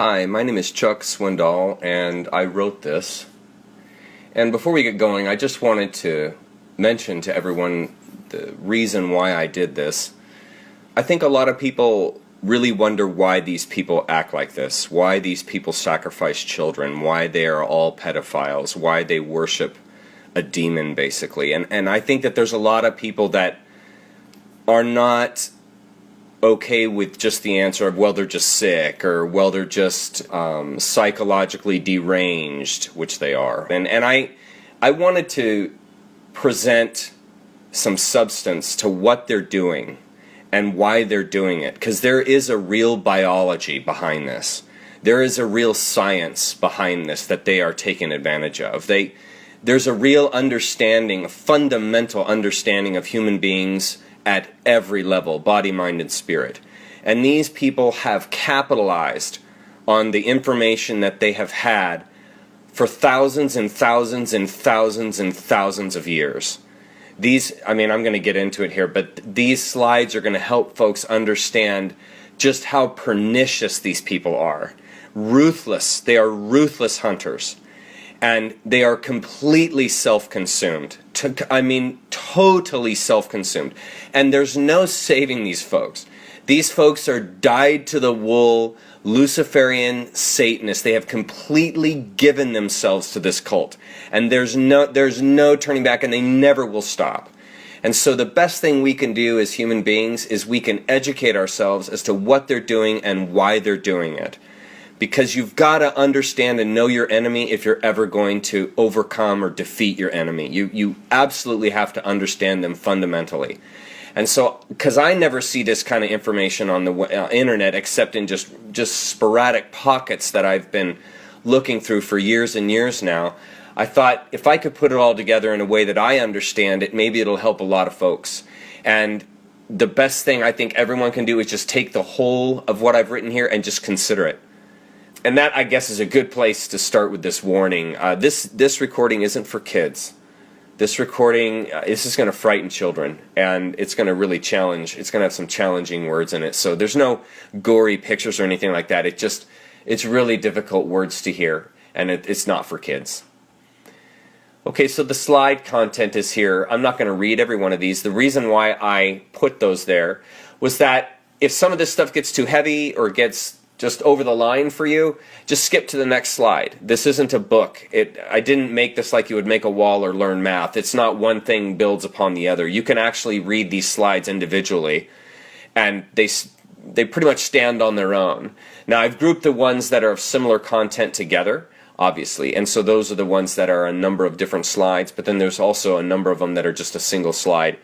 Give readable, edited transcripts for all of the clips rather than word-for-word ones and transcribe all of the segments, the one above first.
Hi, my name is Chuck Swindoll, and I wrote this. And before we get going, I just wanted to mention to everyone the reason why I did this. I think a lot of people really wonder why these people act like this, why these people sacrifice children, why they are all pedophiles, why they worship a demon, basically. And I think that there's a lot of people that are not okay with just the answer of, well, they're just sick, or, well, they're just psychologically deranged, which they are. And I wanted to present some substance to what they're doing and why they're doing it, because there is a real biology behind this. There is a real science behind this that they are taking advantage of. There's a real understanding, a fundamental understanding of human beings at every level, body, mind, and spirit. And these people have capitalized on the information that they have had for thousands and thousands and thousands and thousands of years. I'm going to get into it here, but these slides are going to help folks understand just how pernicious these people are. Ruthless. They are ruthless hunters. And they are completely self-consumed. Totally self-consumed. And there's no saving these folks. These folks are dyed-to-the-wool Luciferian Satanists. They have completely given themselves to this cult. And there's no turning back, and they never will stop. And so the best thing we can do as human beings is we can educate ourselves as to what they're doing and why they're doing it. Because you've got to understand and know your enemy if you're ever going to overcome or defeat your enemy. You absolutely have to understand them fundamentally. And so, because I never see this kind of information on the internet except in just sporadic pockets that I've been looking through for years and years now, I thought if I could put it all together in a way that I understand it, maybe it'll help a lot of folks. And the best thing I think everyone can do is just take the whole of what I've written here and just consider it. And that, I guess, is a good place to start with this warning. This recording isn't for kids. This recording, this is going to frighten children, and it's going to really challenge. It's going to have some challenging words in it. So there's no gory pictures or anything like that. It's really difficult words to hear, and it's not for kids. Okay, so the slide content is here. I'm not going to read every one of these. The reason why I put those there was that if some of this stuff gets too heavy or gets just over the line for you, just skip to the next slide. This isn't a book. I didn't make this like you would make a wall or learn math. It's not one thing builds upon the other. You can actually read these slides individually, and they pretty much stand on their own. Now, I've grouped the ones that are of similar content together, obviously, and so those are the ones that are a number of different slides, but then there's also a number of them that are just a single slide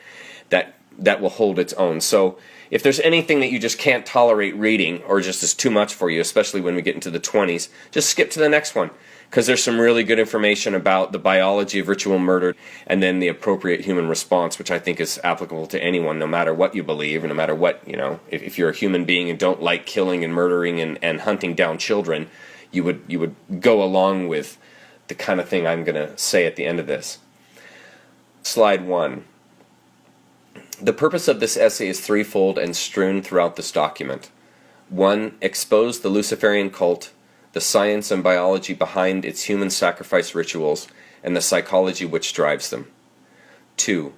that will hold its own. So if there's anything that you just can't tolerate reading or just is too much for you, especially when we get into the 20s, just skip to the next one, because there's some really good information about the biology of ritual murder and then the appropriate human response, which I think is applicable to anyone, no matter what you believe, and no matter what, if you're a human being and don't like killing and murdering and hunting down children, you would go along with the kind of thing I'm going to say at the end of this. Slide 1. The purpose of this essay is threefold and strewn throughout this document. 1. Expose the Luciferian cult, the science and biology behind its human sacrifice rituals, and the psychology which drives them. 2.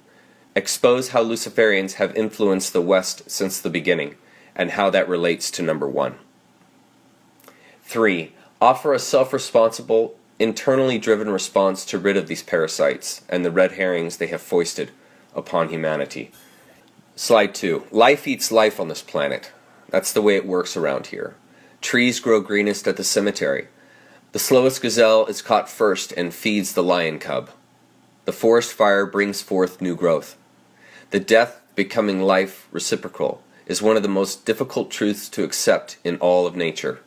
Expose how Luciferians have influenced the West since the beginning, and how that relates to number 1. 3. Offer a self-responsible, internally driven response to rid of these parasites and the red herrings they have foisted upon humanity. Slide 2. Life eats life on this planet. That's the way it works around here. Trees grow greenest at the cemetery. The slowest gazelle is caught first and feeds the lion cub. The forest fire brings forth new growth. The death becoming life reciprocal is one of the most difficult truths to accept in all of nature.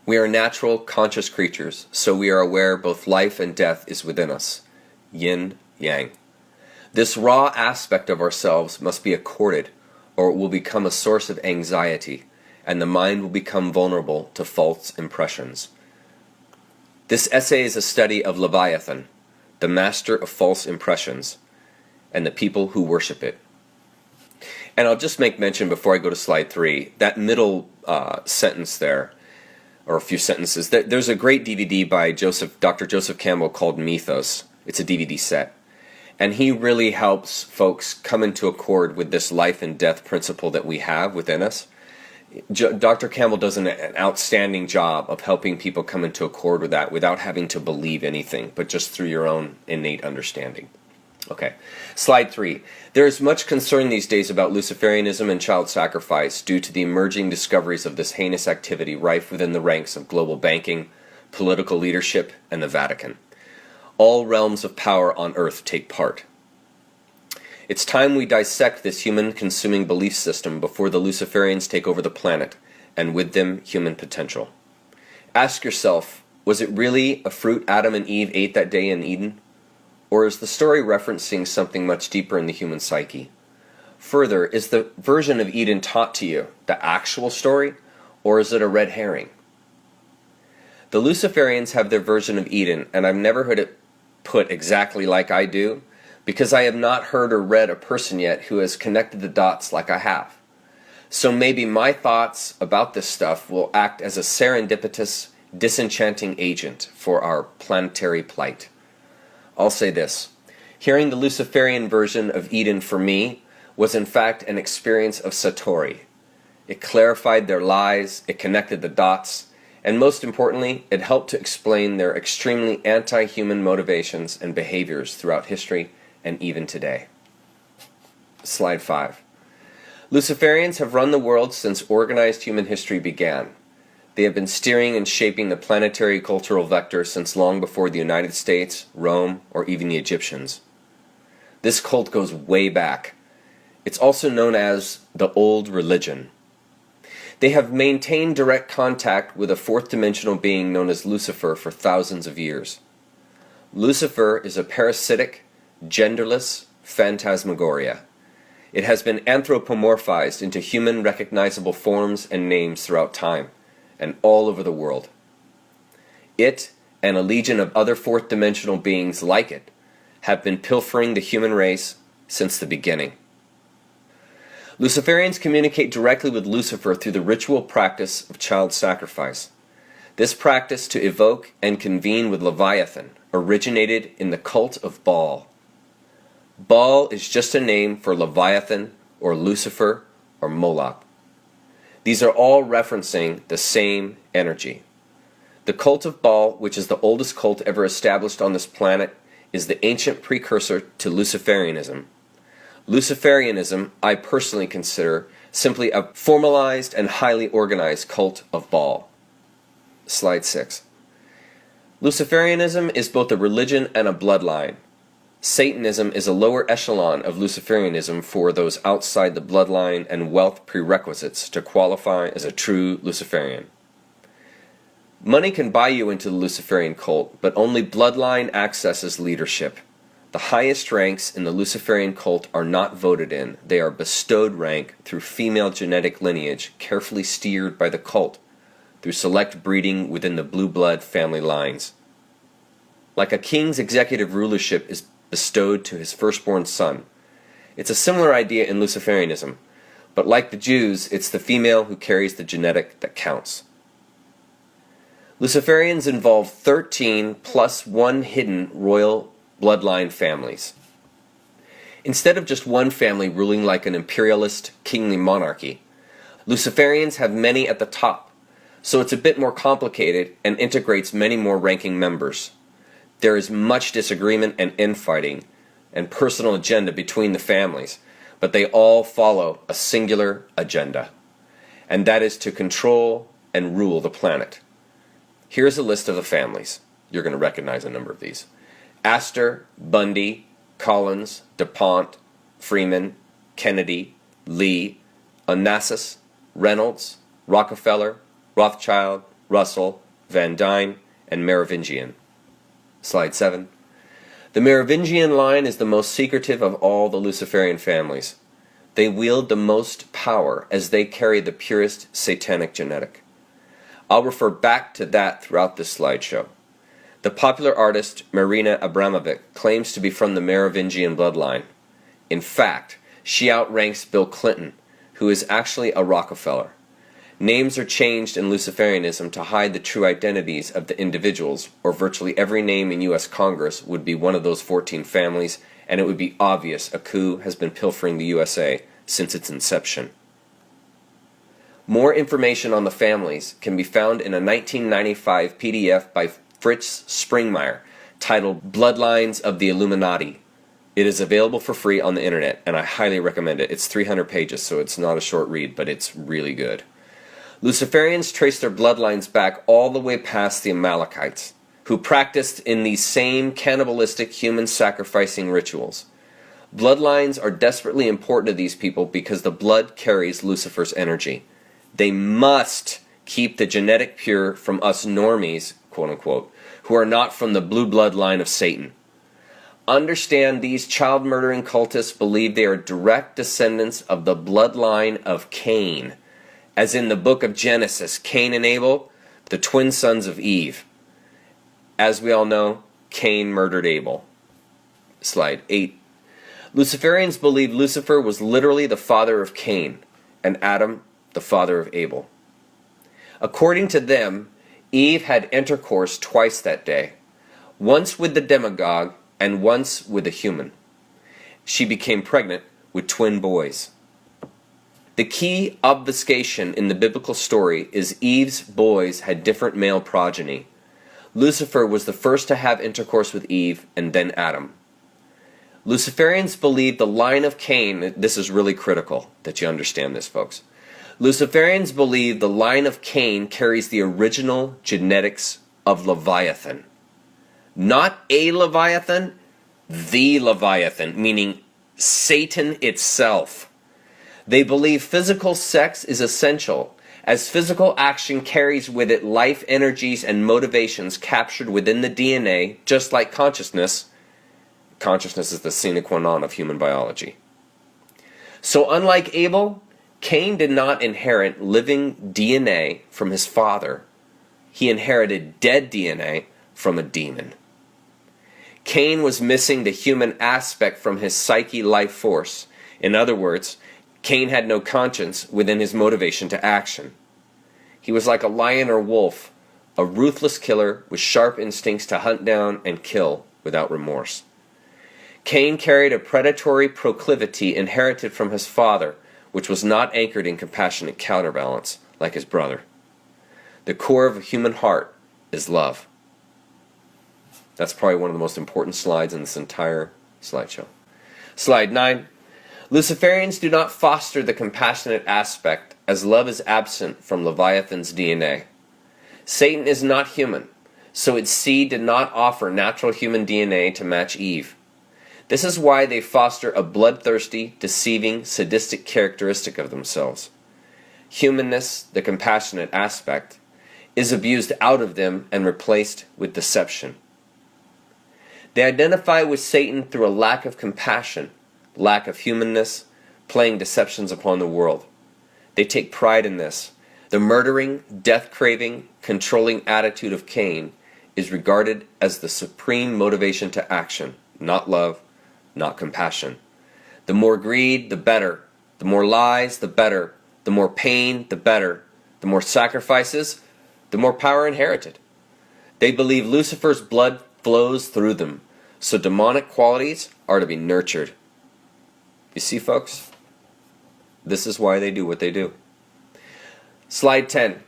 We are natural, conscious creatures, so we are aware both life and death is within us. Yin, yang. This raw aspect of ourselves must be accorded, or it will become a source of anxiety, and the mind will become vulnerable to false impressions. This essay is a study of Leviathan, the master of false impressions, and the people who worship it. And I'll just make mention before I go to slide 3, that middle sentence there, or a few sentences. There's a great DVD by Dr. Joseph Campbell called Mythos. It's a DVD set. And he really helps folks come into accord with this life and death principle that we have within us. Dr. Campbell does an outstanding job of helping people come into accord with that without having to believe anything, but just through your own innate understanding. Okay, slide 3. There is much concern these days about Luciferianism and child sacrifice due to the emerging discoveries of this heinous activity rife within the ranks of global banking, political leadership, and the Vatican. All realms of power on earth take part. It's time we dissect this human-consuming belief system before the Luciferians take over the planet, and with them, human potential. Ask yourself, was it really a fruit Adam and Eve ate that day in Eden? Or is the story referencing something much deeper in the human psyche? Further, is the version of Eden taught to you the actual story, or is it a red herring? The Luciferians have their version of Eden, and I've never heard it put exactly like I do, because I have not heard or read a person yet who has connected the dots like I have. So maybe my thoughts about this stuff will act as a serendipitous, disenchanting agent for our planetary plight. I'll say this. Hearing the Luciferian version of Eden for me was in fact an experience of Satori. It clarified their lies, it connected the dots, and most importantly, it helped to explain their extremely anti-human motivations and behaviors throughout history and even today. Slide 5. Luciferians have run the world since organized human history began. They have been steering and shaping the planetary cultural vector since long before the United States, Rome, or even the Egyptians. This cult goes way back. It's also known as the Old Religion. They have maintained direct contact with a fourth-dimensional being known as Lucifer for thousands of years. Lucifer is a parasitic, genderless phantasmagoria. It has been anthropomorphized into human recognizable forms and names throughout time, and all over the world. It, and a legion of other fourth-dimensional beings like it, have been pilfering the human race since the beginning. Luciferians communicate directly with Lucifer through the ritual practice of child sacrifice. This practice to evoke and convene with Leviathan originated in the cult of Baal. Baal is just a name for Leviathan or Lucifer or Moloch. These are all referencing the same energy. The cult of Baal, which is the oldest cult ever established on this planet, is the ancient precursor to Luciferianism. Luciferianism, I personally consider, simply a formalized and highly organized cult of Baal. Slide 6. Luciferianism is both a religion and a bloodline. Satanism is a lower echelon of Luciferianism for those outside the bloodline and wealth prerequisites to qualify as a true Luciferian. Money can buy you into the Luciferian cult, but only bloodline accesses leadership. The highest ranks in the Luciferian cult are not voted in. They are bestowed rank through female genetic lineage carefully steered by the cult through select breeding within the blue blood family lines. Like a king's executive rulership is bestowed to his firstborn son. It's a similar idea in Luciferianism, but like the Jews, it's the female who carries the genetic that counts. Luciferians involve 13 plus one hidden royal bloodline families. Instead of just one family ruling like an imperialist, kingly monarchy, Luciferians have many at the top, so it's a bit more complicated and integrates many more ranking members. There is much disagreement and infighting and personal agenda between the families, but they all follow a singular agenda, and that is to control and rule the planet. Here's a list of the families. You're going to recognize a number of these. Astor, Bundy, Collins, DuPont, Freeman, Kennedy, Lee, Onassis, Reynolds, Rockefeller, Rothschild, Russell, Van Dyne, and Merovingian. Slide 7. The Merovingian line is the most secretive of all the Luciferian families. They wield the most power as they carry the purest satanic genetic. I'll refer back to that throughout this slideshow. The popular artist Marina Abramovic claims to be from the Merovingian bloodline. In fact, she outranks Bill Clinton, who is actually a Rockefeller. Names are changed in Luciferianism to hide the true identities of the individuals, or virtually every name in U.S. Congress would be one of those 14 families, and it would be obvious a coup has been pilfering the USA since its inception. More information on the families can be found in a 1995 PDF by Fritz Springmeier titled Bloodlines of the Illuminati. It is available for free on the internet, and I highly recommend it. It's 300 pages, so it's not a short read, but it's really good. Luciferians trace their bloodlines back all the way past the Amalekites, who practiced in these same cannibalistic human sacrificing rituals. Bloodlines are desperately important to these people because the blood carries Lucifer's energy. They must keep the genetic pure from us normies, quote unquote, who are not from the blue bloodline of Satan. Understand these child-murdering cultists believe they are direct descendants of the bloodline of Cain. As in the book of Genesis, Cain and Abel, the twin sons of Eve. As we all know, Cain murdered Abel. Slide 8. Luciferians believe Lucifer was literally the father of Cain, and Adam the father of Abel. According to them, Eve had intercourse twice that day, once with the demagogue and once with a human. She became pregnant with twin boys. The key obfuscation in the biblical story is Eve's boys had different male progeny. Lucifer was the first to have intercourse with Eve and then Adam. Luciferians believe the line of Cain, this is really critical that you understand this, folks. Luciferians believe the line of Cain carries the original genetics of Leviathan. Not a Leviathan, the Leviathan, meaning Satan itself. They believe physical sex is essential, as physical action carries with it life energies and motivations captured within the DNA, just like consciousness. Consciousness is the sine qua non of human biology. So unlike Abel, Cain did not inherit living DNA from his father. He inherited dead DNA from a demon. Cain was missing the human aspect from his psyche life force. In other words, Cain had no conscience within his motivation to action. He was like a lion or wolf, a ruthless killer with sharp instincts to hunt down and kill without remorse. Cain carried a predatory proclivity inherited from his father, which was not anchored in compassionate counterbalance like his brother. The core of a human heart is love. That's probably one of the most important slides in this entire slideshow. Slide 9. Luciferians do not foster the compassionate aspect, as love is absent from Leviathan's DNA. Satan is not human, so its seed did not offer natural human DNA to match Eve. This is why they foster a bloodthirsty, deceiving, sadistic characteristic of themselves. Humanness, the compassionate aspect, is abused out of them and replaced with deception. They identify with Satan through a lack of compassion, lack of humanness, playing deceptions upon the world. They take pride in this. The murdering, death-craving, controlling attitude of Cain is regarded as the supreme motivation to action, not love, not compassion. The more greed, the better. The more lies, the better. The more pain, the better. The more sacrifices, the more power inherited. They believe Lucifer's blood flows through them, so demonic qualities are to be nurtured. You see, folks? This is why they do what they do. Slide 10.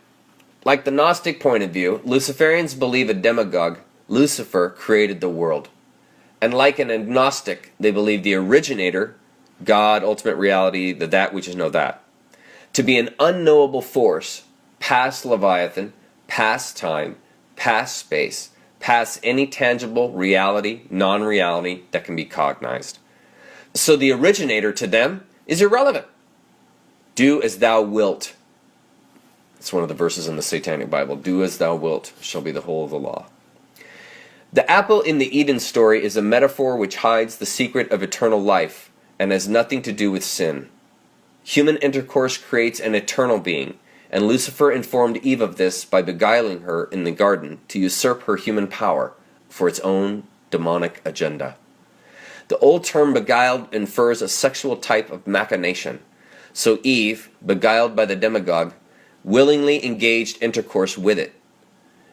Like the Gnostic point of view, Luciferians believe a demagogue, Lucifer, created the world. And like an agnostic, they believe the originator, God, ultimate reality, the that which is no that, to be an unknowable force, past Leviathan, past time, past space, past any tangible reality, non-reality that can be cognized. So the originator to them is irrelevant. Do as thou wilt. It's one of the verses in the Satanic Bible. Do as thou wilt shall be the whole of the law. The apple in the Eden story is a metaphor which hides the secret of eternal life and has nothing to do with sin. Human intercourse creates an eternal being, and Lucifer informed Eve of this by beguiling her in the garden to usurp her human power for its own demonic agenda. The old term beguiled infers a sexual type of machination. So Eve, beguiled by the demagogue, willingly engaged intercourse with it.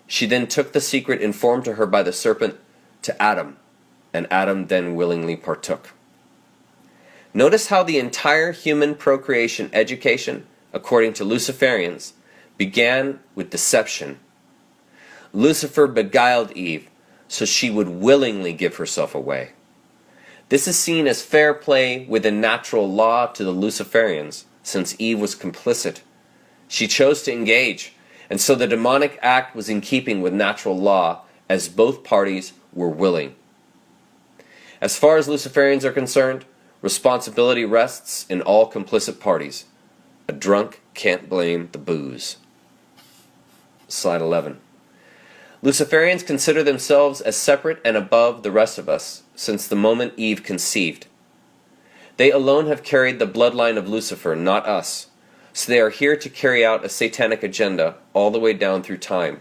She then took the secret informed to her by the serpent to Adam, and Adam then willingly partook. Notice how the entire human procreation education, according to Luciferians, began with deception. Lucifer beguiled Eve so she would willingly give herself away. This is seen as fair play within natural law to the Luciferians, since Eve was complicit. She chose to engage, and so the demonic act was in keeping with natural law, as both parties were willing. As far as Luciferians are concerned, responsibility rests in all complicit parties. A drunk can't blame the booze. Slide 11. Luciferians consider themselves as separate and above the rest of us since the moment Eve conceived. They alone have carried the bloodline of Lucifer, not us, so they are here to carry out a satanic agenda all the way down through time.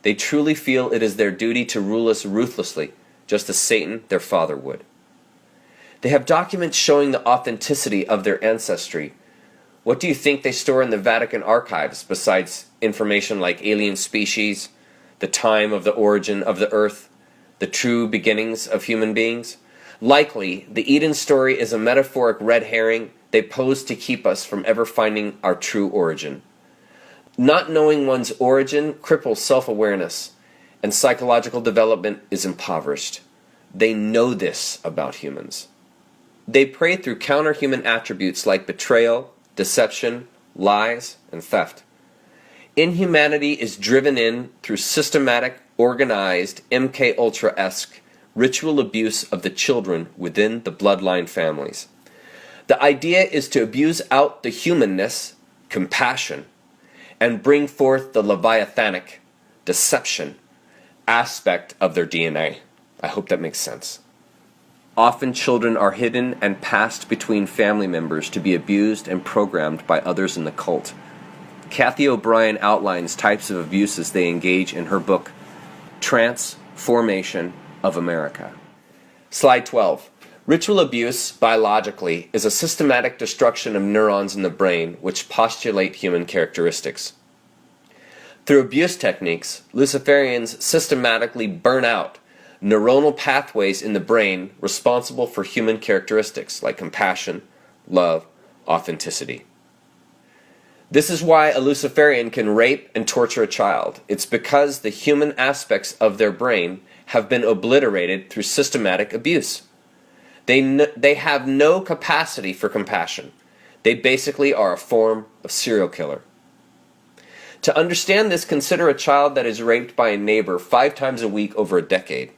They truly feel it is their duty to rule us ruthlessly, just as Satan, their father, would. They have documents showing the authenticity of their ancestry. What do you think they store in the Vatican archives besides information like alien species, the time of the origin of the earth, the true beginnings of human beings? Likely, the Eden story is a metaphoric red herring they pose to keep us from ever finding our true origin. Not knowing one's origin cripples self-awareness, and psychological development is impoverished. They know this about humans. They prey through counter-human attributes like betrayal, deception, lies, and theft. Inhumanity is driven in through systematic, organized, MK Ultra-esque ritual abuse of the children within the bloodline families. The idea is to abuse out the humanness, compassion, and bring forth the leviathanic, deception, aspect of their DNA. I hope that makes sense. Often children are hidden and passed between family members to be abused and programmed by others in the cult. Kathy O'Brien outlines types of abuses they engage in her book, Transformation of America. Slide 12. Ritual abuse, biologically, is a systematic destruction of neurons in the brain which postulate human characteristics. Through abuse techniques, Luciferians systematically burn out neuronal pathways in the brain responsible for human characteristics like compassion, love, authenticity. This is why a Luciferian can rape and torture a child. It's because the human aspects of their brain have been obliterated through systematic abuse. They have no capacity for compassion. They basically are a form of serial killer. To understand this, consider a child that is raped by a neighbor 5 times a week over a decade.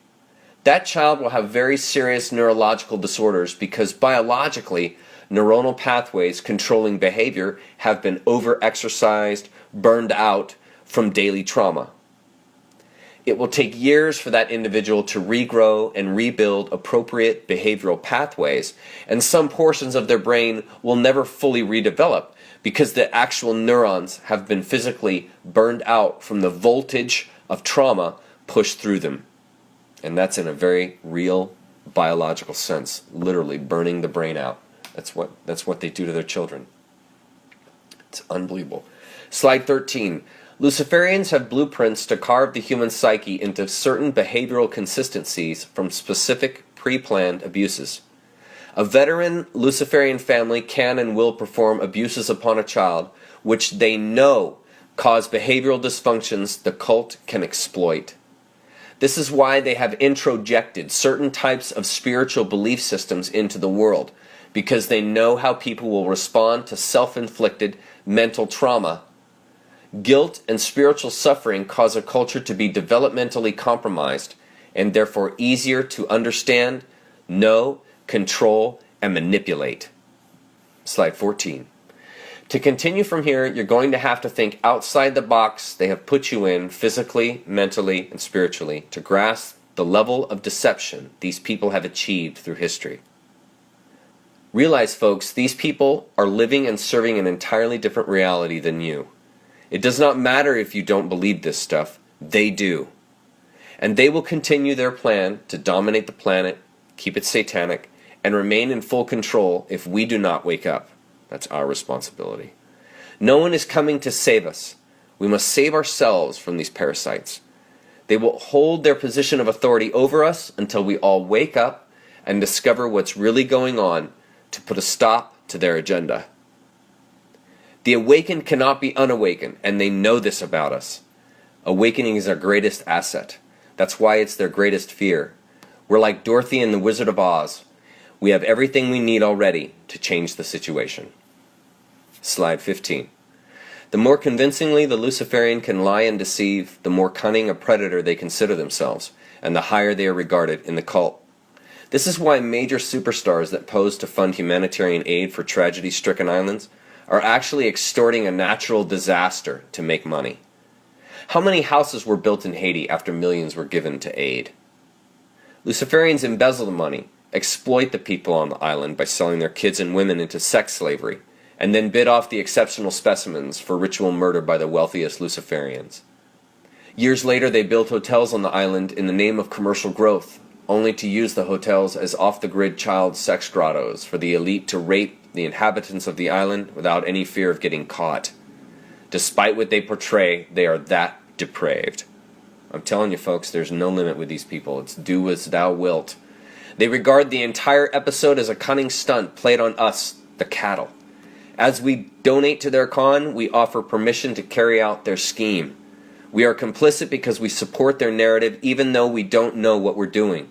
That child will have very serious neurological disorders because biologically, neuronal pathways controlling behavior have been over-exercised, burned out from daily trauma. It will take years for that individual to regrow and rebuild appropriate behavioral pathways, and some portions of their brain will never fully redevelop because the actual neurons have been physically burned out from the voltage of trauma pushed through them. And that's in a very real biological sense, literally burning the brain out. That's what they do to their children. It's unbelievable. Slide 13. Luciferians have blueprints to carve the human psyche into certain behavioral consistencies from specific pre-planned abuses. A veteran Luciferian family can and will perform abuses upon a child which they know cause behavioral dysfunctions the cult can exploit. This is why they have introjected certain types of spiritual belief systems into the world, because they know how people will respond to self-inflicted mental trauma. Guilt and spiritual suffering cause a culture to be developmentally compromised and therefore easier to understand, know, control, and manipulate. Slide 14. To continue from here, you're going to have to think outside the box they have put you in physically, mentally, and spiritually to grasp the level of deception these people have achieved through history. Realize, folks, these people are living and serving an entirely different reality than you. It does not matter if you don't believe this stuff, they do. And they will continue their plan to dominate the planet, keep it satanic, and remain in full control if we do not wake up. That's our responsibility. No one is coming to save us. We must save ourselves from these parasites. They will hold their position of authority over us until we all wake up and discover what's really going on to put a stop to their agenda. The awakened cannot be unawakened, and they know this about us. Awakening is our greatest asset. That's why it's their greatest fear. We're like Dorothy and the Wizard of Oz. We have everything we need already to change the situation. Slide 15. The more convincingly the Luciferian can lie and deceive, the more cunning a predator they consider themselves, and the higher they are regarded in the cult. This is why major superstars that pose to fund humanitarian aid for tragedy-stricken islands are actually extorting a natural disaster to make money. How many houses were built in Haiti after millions were given to aid? Luciferians embezzle the money, exploit the people on the island by selling their kids and women into sex slavery, and then bid off the exceptional specimens for ritual murder by the wealthiest Luciferians. Years later, they built hotels on the island in the name of commercial growth, only to use the hotels as off-the-grid child sex grottos for the elite to rape the inhabitants of the island without any fear of getting caught. Despite what they portray, they are that depraved. I'm telling you folks, there's no limit with these people. It's do as thou wilt. They regard the entire episode as a cunning stunt played on us, the cattle. As we donate to their con, we offer permission to carry out their scheme. We are complicit because we support their narrative even though we don't know what we're doing.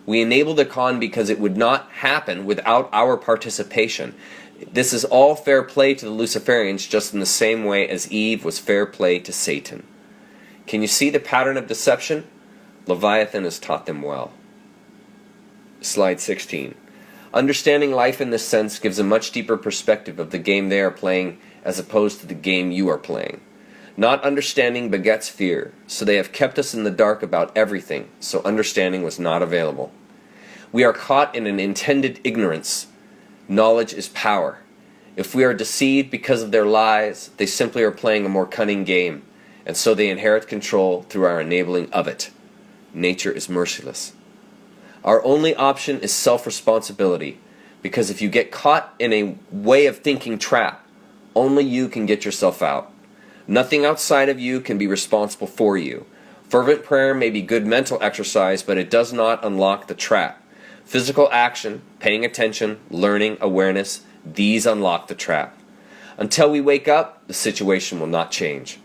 We enable the con because it would not happen without our participation. This is all fair play to the Luciferians, just in the same way as Eve was fair play to Satan. Can you see the pattern of deception? Leviathan has taught them well. Slide 16. Understanding life in this sense gives a much deeper perspective of the game they are playing as opposed to the game you are playing. Not understanding begets fear, so they have kept us in the dark about everything, so understanding was not available. We are caught in an intended ignorance. Knowledge is power. If we are deceived because of their lies, they simply are playing a more cunning game, and so they inherit control through our enabling of it. Nature is merciless. Our only option is self-responsibility, because if you get caught in a way of thinking trap, only you can get yourself out. Nothing outside of you can be responsible for you. Fervent prayer may be good mental exercise, but it does not unlock the trap. Physical action, paying attention, learning, awareness, these unlock the trap. Until we wake up, the situation will not change.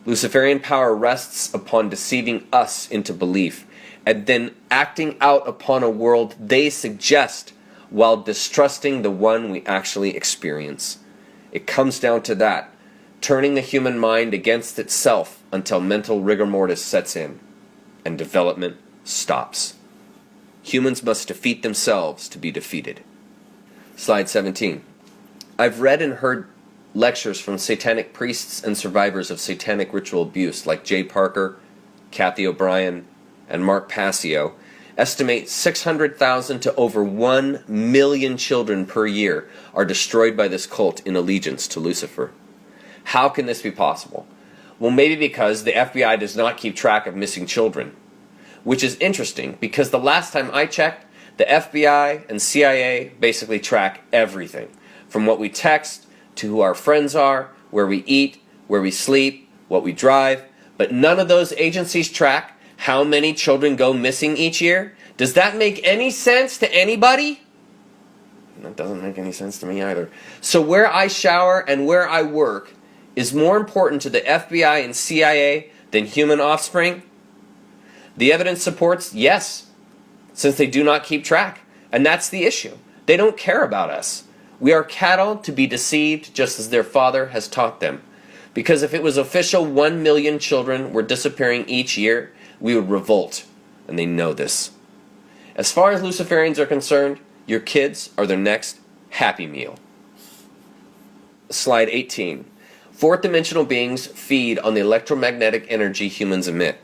Luciferian power rests upon deceiving us into belief, and then acting out upon a world they suggest while distrusting the one we actually experience. It comes down to that, turning the human mind against itself until mental rigor mortis sets in and development stops. Humans must defeat themselves to be defeated. Slide 17. I've read and heard lectures from satanic priests and survivors of satanic ritual abuse like Jay Parker, Kathy O'Brien, and Mark Passio estimate 600,000 to over 1 million children per year are destroyed by this cult in allegiance to Lucifer. How can this be possible? Well, maybe because the FBI does not keep track of missing children. Which is interesting, because the last time I checked, the FBI and CIA basically track everything. From what we text, to who our friends are, where we eat, where we sleep, what we drive. But none of those agencies track how many children go missing each year. Does that make any sense to anybody? That doesn't make any sense to me either. So where I shower and where I work is more important to the FBI and CIA than human offspring? The evidence supports yes, since they do not keep track. And that's the issue. They don't care about us. We are cattle to be deceived just as their father has taught them. Because if it was official 1 million children were disappearing each year, we would revolt. And they know this. As far as Luciferians are concerned, your kids are their next Happy Meal. Slide 18. Fourth dimensional beings feed on the electromagnetic energy humans emit.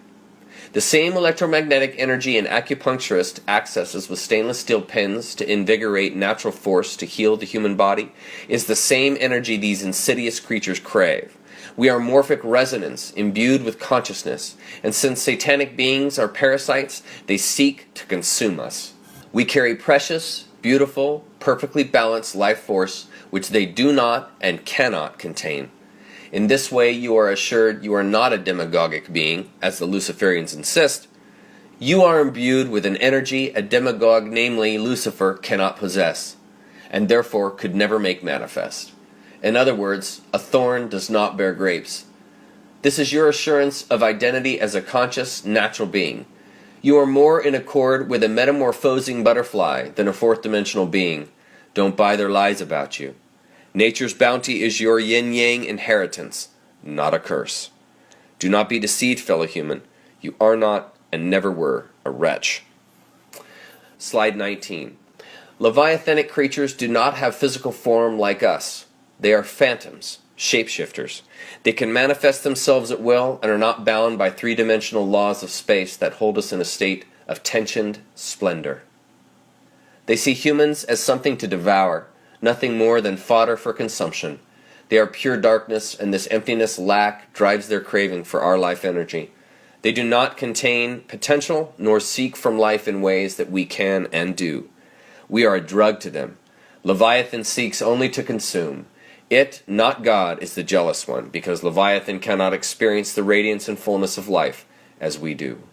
The same electromagnetic energy an acupuncturist accesses with stainless steel pins to invigorate natural force to heal the human body is the same energy these insidious creatures crave. We are morphic resonance, imbued with consciousness, and since satanic beings are parasites, they seek to consume us. We carry precious, beautiful, perfectly balanced life force which they do not and cannot contain. In this way you are assured you are not a demagogic being, as the Luciferians insist. You are imbued with an energy a demagogue, namely Lucifer, cannot possess, and therefore could never make manifest. In other words, a thorn does not bear grapes. This is your assurance of identity as a conscious, natural being. You are more in accord with a metamorphosing butterfly than a fourth-dimensional being. Don't buy their lies about you. Nature's bounty is your yin-yang inheritance, not a curse. Do not be deceived, fellow human. You are not and never were a wretch. Slide 19. Leviathanic creatures do not have physical form like us. They are phantoms, shapeshifters. They can manifest themselves at will and are not bound by three-dimensional laws of space that hold us in a state of tensioned splendor. They see humans as something to devour, nothing more than fodder for consumption. They are pure darkness, and this emptiness lack drives their craving for our life energy. They do not contain potential nor seek from life in ways that we can and do. We are a drug to them. Leviathan seeks only to consume. It, not God, is the jealous one, because Leviathan cannot experience the radiance and fullness of life as we do.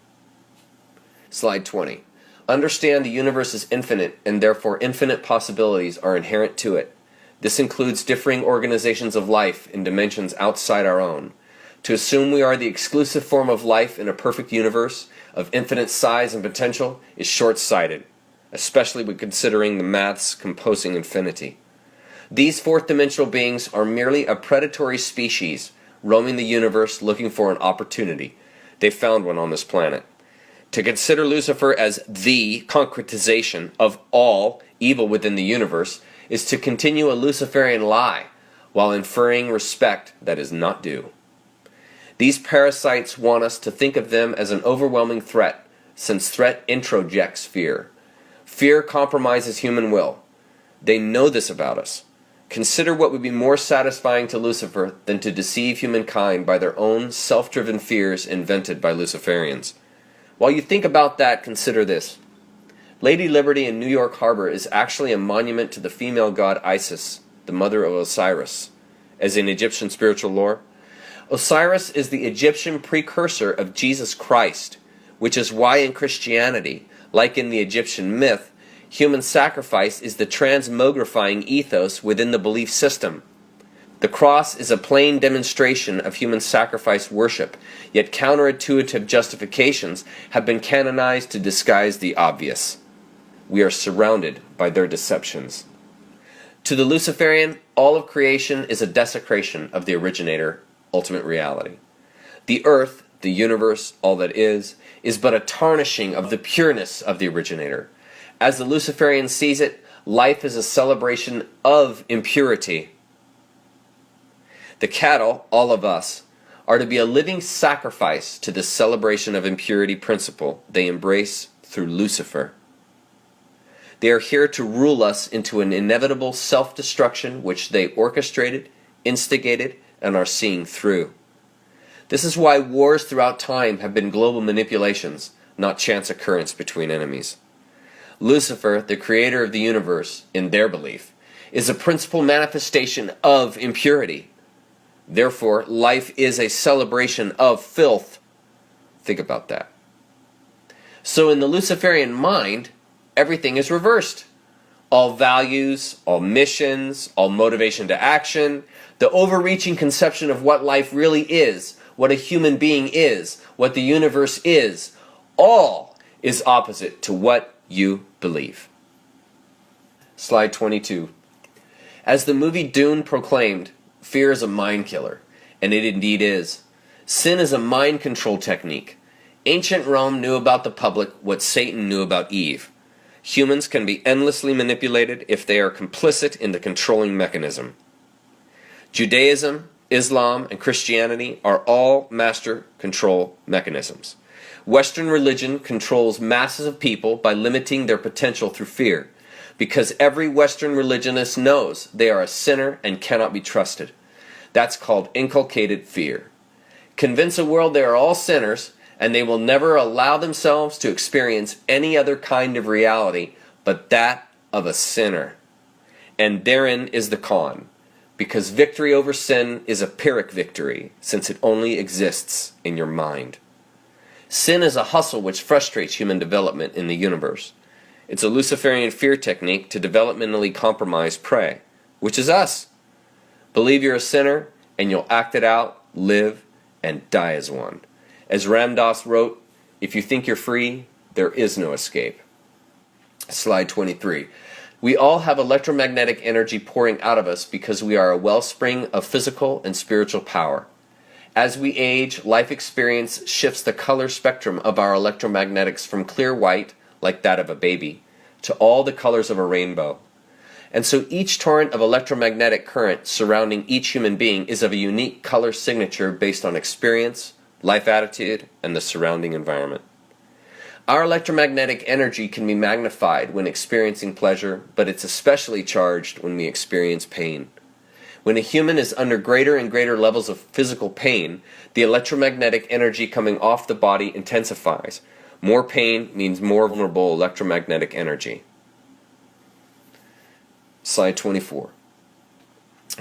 Slide 20. Understand the universe is infinite, and therefore infinite possibilities are inherent to it. This includes differing organizations of life in dimensions outside our own. To assume we are the exclusive form of life in a perfect universe of infinite size and potential is short-sighted, especially when considering the maths composing infinity. These fourth-dimensional beings are merely a predatory species roaming the universe looking for an opportunity. They found one on this planet. To consider Lucifer as the concretization of all evil within the universe is to continue a Luciferian lie while inferring respect that is not due. These parasites want us to think of them as an overwhelming threat, since threat introjects fear. Fear compromises human will. They know this about us. Consider what would be more satisfying to Lucifer than to deceive humankind by their own self-driven fears invented by Luciferians. While you think about that, consider this. Lady Liberty in New York Harbor is actually a monument to the female god Isis, the mother of Osiris. As in Egyptian spiritual lore, Osiris is the Egyptian precursor of Jesus Christ, which is why in Christianity, like in the Egyptian myth, human sacrifice is the transmogrifying ethos within the belief system. The cross is a plain demonstration of human sacrifice worship, yet counterintuitive justifications have been canonized to disguise the obvious. We are surrounded by their deceptions. To the Luciferian, all of creation is a desecration of the originator, ultimate reality. The earth, the universe, all that is but a tarnishing of the pureness of the originator. As the Luciferian sees it, life is a celebration of impurity. The cattle, all of us, are to be a living sacrifice to this celebration of impurity principle they embrace through Lucifer. They are here to rule us into an inevitable self-destruction which they orchestrated, instigated, and are seeing through. This is why wars throughout time have been global manipulations, not chance occurrence between enemies. Lucifer, the creator of the universe, in their belief, is a principal manifestation of impurity. Therefore, life is a celebration of filth. Think about that. So in the Luciferian mind, everything is reversed. All values, all missions, all motivation to action, the overreaching conception of what life really is, what a human being is, what the universe is, all is opposite to what you believe. Slide 22. As the movie Dune proclaimed, fear is a mind killer, and it indeed is. Sin is a mind control technique. Ancient Rome knew about the public what Satan knew about Eve. Humans can be endlessly manipulated if they are complicit in the controlling mechanism. Judaism, Islam, and Christianity are all master control mechanisms. Western religion controls masses of people by limiting their potential through fear, because every Western religionist knows they are a sinner and cannot be trusted. That's called inculcated fear. Convince a world they are all sinners, and they will never allow themselves to experience any other kind of reality but that of a sinner. And therein is the con, because victory over sin is a Pyrrhic victory, since it only exists in your mind. Sin is a hustle which frustrates human development in the universe. It's a Luciferian fear technique to developmentally compromise prey, which is us. Believe you're a sinner, and you'll act it out, live, and die as one. As Ram Dass wrote, if you think you're free, there is no escape. Slide 23. We all have electromagnetic energy pouring out of us because we are a wellspring of physical and spiritual power. As we age, life experience shifts the color spectrum of our electromagnetics from clear white, like that of a baby, to all the colors of a rainbow. And so each torrent of electromagnetic current surrounding each human being is of a unique color signature based on experience, life attitude, and the surrounding environment. Our electromagnetic energy can be magnified when experiencing pleasure, but it's especially charged when we experience pain. When a human is under greater and greater levels of physical pain, the electromagnetic energy coming off the body intensifies. More pain means more vulnerable electromagnetic energy. Slide 24.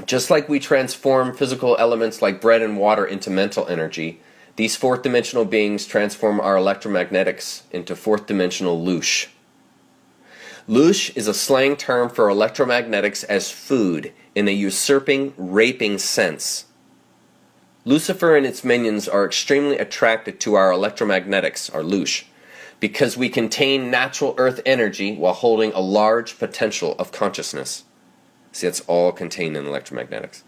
Just like we transform physical elements like bread and water into mental energy, these fourth-dimensional beings transform our electromagnetics into fourth-dimensional loosh. Loosh is a slang term for electromagnetics as food in a usurping, raping sense. Lucifer and its minions are extremely attracted to our electromagnetics, our loosh, because we contain natural earth energy while holding a large potential of consciousness. See, that's all contained in electromagnetics.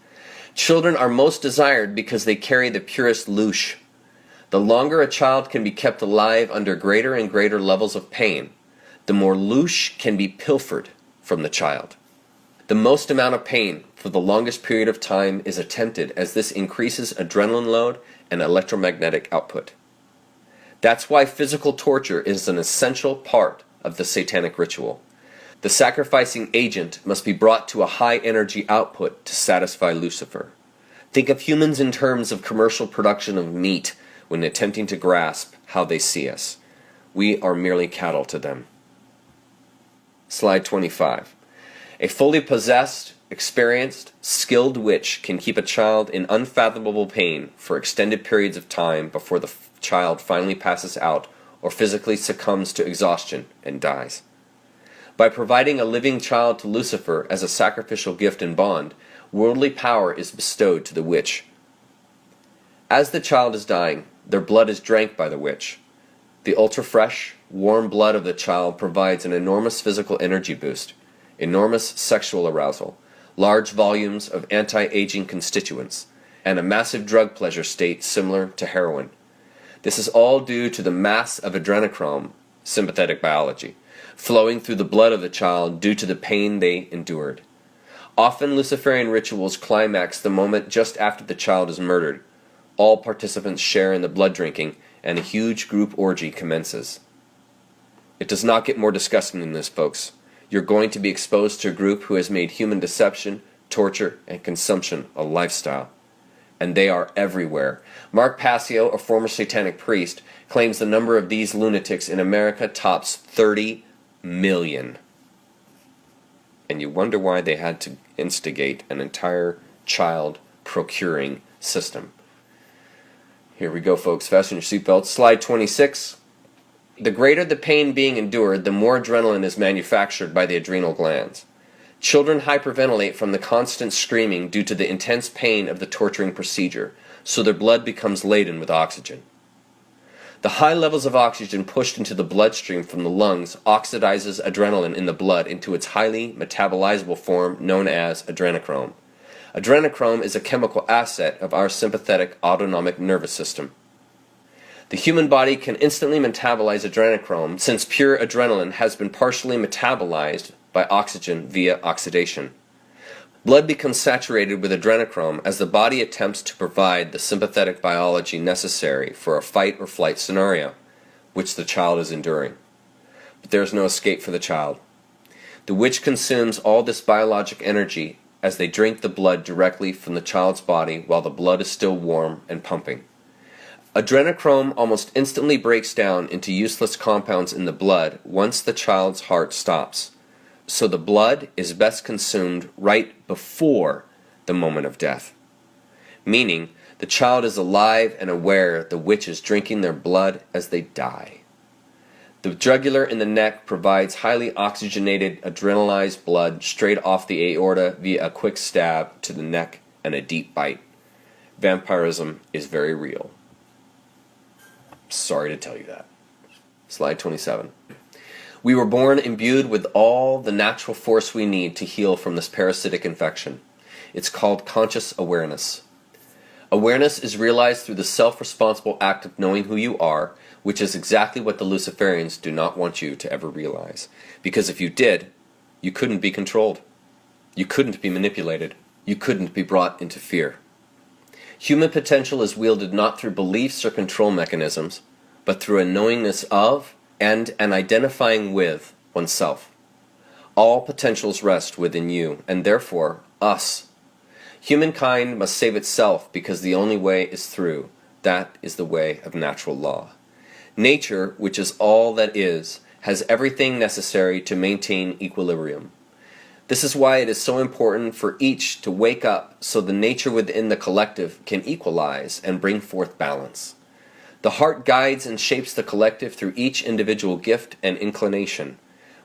Children are most desired because they carry the purest loosh. The longer a child can be kept alive under greater and greater levels of pain, the more loosh can be pilfered from the child. The most amount of pain for the longest period of time is attempted as this increases adrenaline load and electromagnetic output. That's why physical torture is an essential part of the satanic ritual. The sacrificing agent must be brought to a high energy output to satisfy Lucifer. Think of humans in terms of commercial production of meat when attempting to grasp how they see us. We are merely cattle to them. Slide 25. A fully possessed, experienced, skilled witch can keep a child in unfathomable pain for extended periods of time before the child finally passes out or physically succumbs to exhaustion and dies. By providing a living child to Lucifer as a sacrificial gift and bond, worldly power is bestowed to the witch. As the child is dying, their blood is drank by the witch. The ultra-fresh, warm blood of the child provides an enormous physical energy boost, enormous sexual arousal, large volumes of anti-aging constituents, and a massive drug pleasure state similar to heroin. This is all due to the mass of adrenochrome, sympathetic biology, flowing through the blood of the child due to the pain they endured. Often Luciferian rituals climax the moment just after the child is murdered. All participants share in the blood drinking, and a huge group orgy commences. It does not get more disgusting than this, folks. You're going to be exposed to a group who has made human deception, torture, and consumption a lifestyle. And they are everywhere. Mark Passio, a former satanic priest, claims the number of these lunatics in America tops 30 million. And you wonder why they had to instigate an entire child procuring system. Here we go, folks. Fasten your seatbelts. Slide 26. The greater the pain being endured, the more adrenaline is manufactured by the adrenal glands. Children hyperventilate from the constant screaming due to the intense pain of the torturing procedure, so their blood becomes laden with oxygen. The high levels of oxygen pushed into the bloodstream from the lungs oxidizes adrenaline in the blood into its highly metabolizable form known as adrenochrome. Adrenochrome is a chemical asset of our sympathetic autonomic nervous system. The human body can instantly metabolize adrenochrome since pure adrenaline has been partially metabolized by oxygen via oxidation. Blood becomes saturated with adrenochrome as the body attempts to provide the sympathetic biology necessary for a fight or flight scenario, which the child is enduring. But there is no escape for the child. The witch consumes all this biologic energy as they drink the blood directly from the child's body while the blood is still warm and pumping. Adrenochrome almost instantly breaks down into useless compounds in the blood once the child's heart stops. so the blood is best consumed right before the moment of death. Meaning, the child is alive and aware the witch is drinking their blood as they die. The jugular in the neck provides highly oxygenated, adrenalized blood straight off the aorta via a quick stab to the neck and a deep bite. Vampirism is very real. Sorry to tell you that. Slide 27. We were born imbued with all the natural force we need to heal from this parasitic infection. It's called conscious awareness. Awareness is realized through the self-responsible act of knowing who you are, which is exactly what the Luciferians do not want you to ever realize. Because if you did, you couldn't be controlled. You couldn't be manipulated. You couldn't be brought into fear. Human potential is wielded not through beliefs or control mechanisms, but through a knowingness of and an identifying with oneself. All potentials rest within you, and therefore, us. Humankind must save itself because the only way is through. That is the way of natural law. Nature, which is all that is, has everything necessary to maintain equilibrium. This is why it is so important for each to wake up so the nature within the collective can equalize and bring forth balance. The heart guides and shapes the collective through each individual gift and inclination.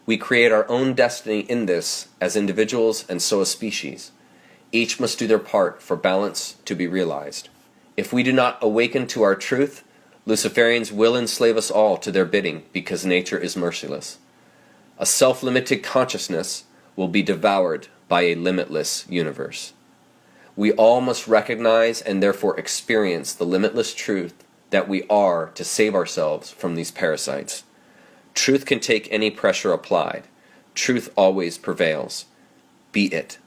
We create our own destiny in this as individuals and so as species. Each must do their part for balance to be realized. If we do not awaken to our truth, Luciferians will enslave us all to their bidding because nature is merciless. A self-limited consciousness will be devoured by a limitless universe. We all must recognize and therefore experience the limitless truth that we are to save ourselves from these parasites. Truth can take any pressure applied. Truth always prevails. Be it.